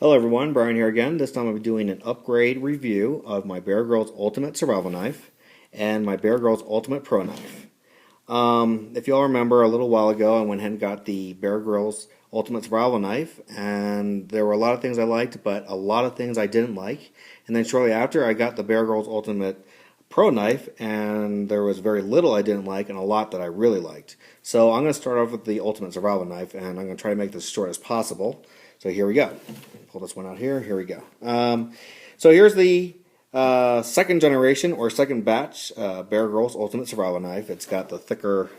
Hello everyone, Brian here again. This time I'll be doing an upgrade review of my Bear Grylls Ultimate Survival Knife and my Bear Grylls Ultimate Pro Knife. If you all remember, a little while ago I went ahead and got the Bear Grylls Ultimate Survival Knife, and there were a lot of things I liked, but a lot of things I didn't like. And then shortly after I got the Bear Grylls Ultimate Pro Knife, and there was very little I didn't like and a lot that I really liked. So I'm going to start off with the Ultimate Survival Knife, and I'm going to try to make this as short as possible. So here we go. Pull this one out here. Here we go. So here's the second generation or second batch Bear Grylls Ultimate Survival Knife. It's got the thicker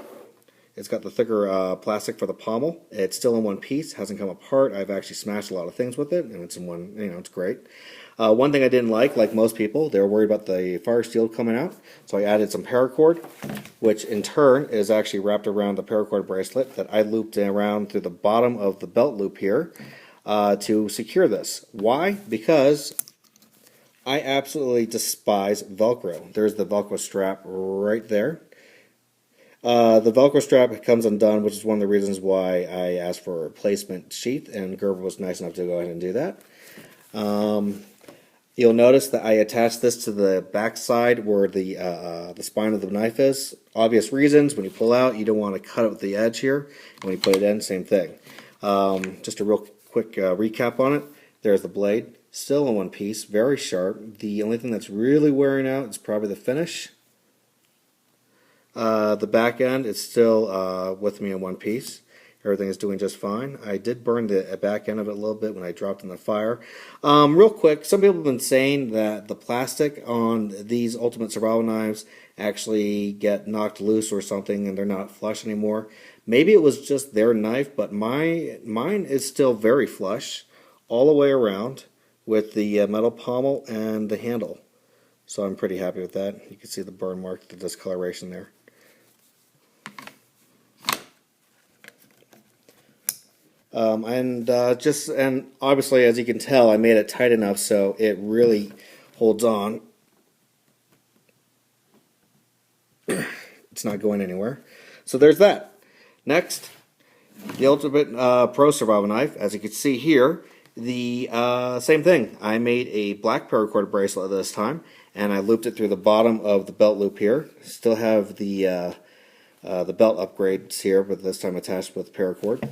plastic for the pommel. It's still in one piece. Hasn't come apart. I've actually smashed a lot of things with it, and it's in one. It's great. One thing I didn't like most people, they were worried about the fire steel coming out. So I added some paracord, which in turn is actually wrapped around the paracord bracelet that I looped around through the bottom of the belt loop here. To secure this. Why? Because I absolutely despise Velcro. There's the Velcro strap right there. The Velcro strap comes undone, which is one of the reasons why I asked for a replacement sheath, and Gerber was nice enough to go ahead and do that. You'll notice that I attached this to the back side where the spine of the knife is. Obvious reasons. When you pull out, you don't want to cut out the edge here. When you put it in, same thing. Just a real quick recap on it. There's the blade, still in one piece, very sharp. The only thing that's really wearing out is probably the finish. The back end is still with me in one piece. Everything is doing just fine. I did burn the back end of it a little bit when I dropped in the fire. Real quick, some people have been saying that the plastic on these Ultimate Survival Knives actually get knocked loose or something and they're not flush anymore. Maybe it was just their knife, but mine is still very flush all the way around with the metal pommel and the handle. So I'm pretty happy with that. You can see the burn mark, the discoloration there. And obviously, as you can tell, I made it tight enough so it really holds on. It's not going anywhere. So there's that. Next, the Ultimate Pro Survival Knife. As you can see here, the same thing. I made a black paracord bracelet this time, and I looped it through the bottom of the belt loop here. Still have the belt upgrades here, but this time attached with paracord.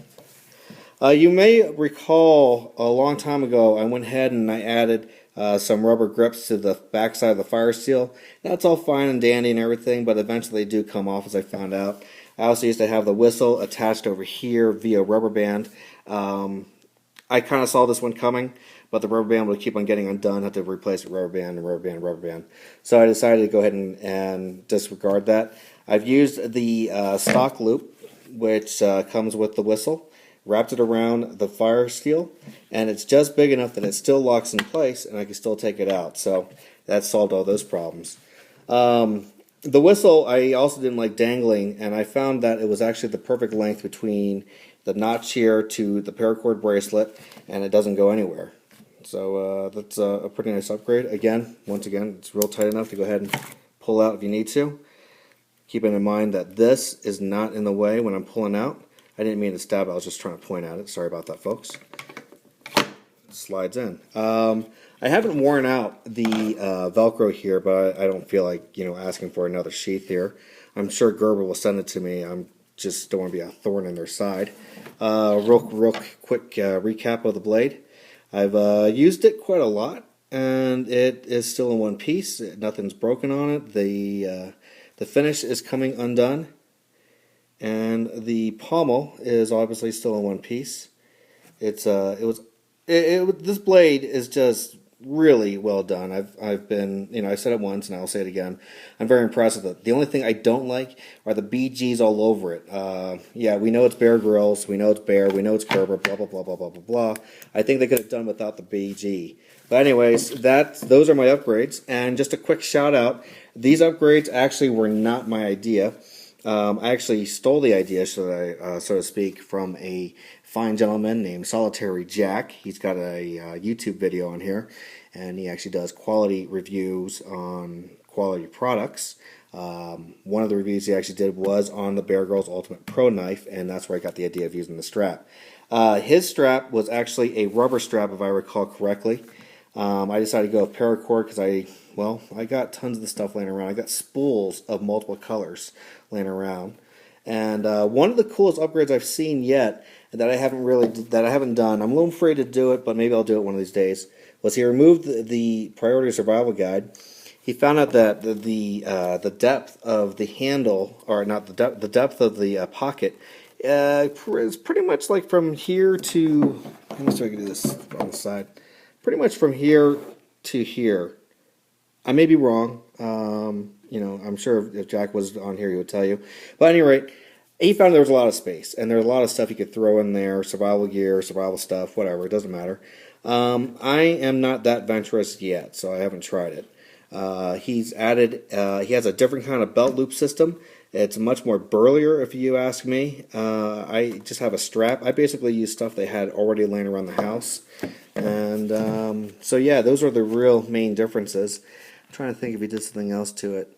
You may recall a long time ago I went ahead and I added some rubber grips to the back side of the fire steel. That's all fine and dandy and everything, but eventually they do come off, as I found out. I also used to have the whistle attached over here via rubber band. I kind of saw this one coming, but the rubber band would keep on getting undone. I had to replace it, rubber band and rubber band and rubber band. So I decided to go ahead and disregard that. I've used the stock loop, which comes with the whistle. Wrapped it around the fire steel, and it's just big enough that it still locks in place and I can still take it out. So that solved all those problems. The whistle I also didn't like dangling, and I found that it was actually the perfect length between the notch here to the paracord bracelet, and it doesn't go anywhere. So that's a pretty nice upgrade. Once again, it's real tight enough to go ahead and pull out if you need to. Keeping in mind that this is not in the way when I'm pulling out. I didn't mean to stab it, I was just trying to point at it. Sorry about that, folks. It slides in. I haven't worn out the Velcro here, but I don't feel like asking for another sheath here. I'm sure Gerber will send it to me. I'm just don't want to be a thorn in their side. Real quick recap of the blade. I've used it quite a lot, and it is still in one piece. Nothing's broken on it. The finish is coming undone. And the pommel is obviously still in one piece. This blade is just really well done. I've been, I said it once and I'll say it again. I'm very impressed with it. The only thing I don't like are the BGs all over it. Yeah, we know it's Bear Grylls, we know it's Bear, we know it's Gerber, blah blah blah blah blah blah blah. I think they could have done without the BG. But anyways, those are my upgrades. And just a quick shout out. These upgrades actually were not my idea. I actually stole the idea, so to speak, from a fine gentleman named Solitary Jack. He's got a YouTube video on here, and he actually does quality reviews on quality products. One of the reviews he actually did was on the Bear Grylls Ultimate Pro Knife, and that's where I got the idea of using the strap. His strap was actually a rubber strap, if I recall correctly. I decided to go with paracord because I got tons of the stuff laying around. I got spools of multiple colors laying around. And one of the coolest upgrades I've seen yet that I haven't done, I'm a little afraid to do it, but maybe I'll do it one of these days, was he removed the Priority Survival Guide. He found out that the depth of the handle, or not the depth of the pocket, is pretty much like from here to, let me see if I can do this on the side, pretty much from here to here. I may be wrong. I'm sure if Jack was on here, he would tell you. But at any rate, he found there was a lot of space, and there's a lot of stuff you could throw in there, survival gear, survival stuff, whatever, it doesn't matter. I am not that venturous yet, so I haven't tried it. He has a different kind of belt loop system. It's much more burlier, if you ask me. I just have a strap. I basically use stuff they had already laying around the house. And so yeah, those are the real main differences. I'm trying to think if he did something else to it.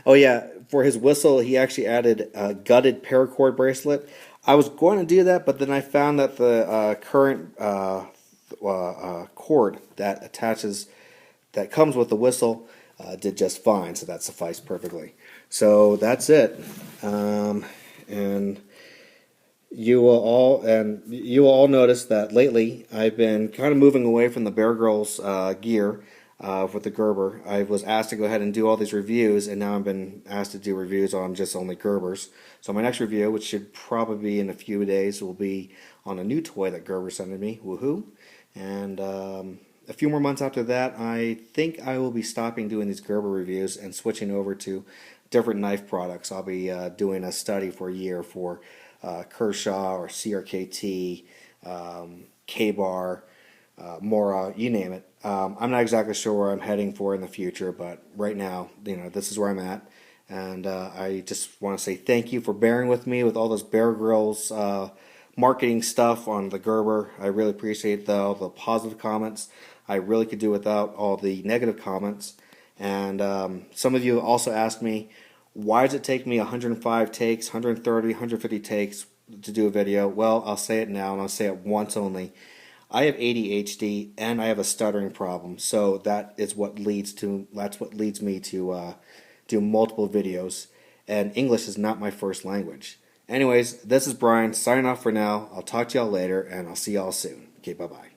Oh yeah, for his whistle, he actually added a gutted paracord bracelet. I was going to do that, but then I found that the current cord that comes with the whistle did just fine, so that sufficed perfectly. So that's it. And you will all notice that lately I've been kind of moving away from the Bear Grylls gear with the Gerber. I was asked to go ahead and do all these reviews, and now I've been asked to do reviews on just only Gerbers. So my next review, which should probably be in a few days, will be on a new toy that Gerber sent me. Woohoo! And a few more months after that, I think I will be stopping doing these Gerber reviews and switching over to different knife products. I'll be doing a study for a year for Kershaw or CRKT, K-Bar, Mora, you name it. I'm not exactly sure where I'm heading for in the future, but right now, this is where I'm at. And I just want to say thank you for bearing with me with all those Bear Grylls marketing stuff on the Gerber. I really appreciate all the positive comments. I really could do without all the negative comments. And some of you also asked me, why does it take me 105 takes, 130, 150 takes to do a video? Well, I'll say it now, and I'll say it once only. I have ADHD, and I have a stuttering problem, so that's what leads me to do multiple videos, and English is not my first language. Anyways, this is Brian, signing off for now. I'll talk to y'all later, and I'll see y'all soon. Okay, bye-bye.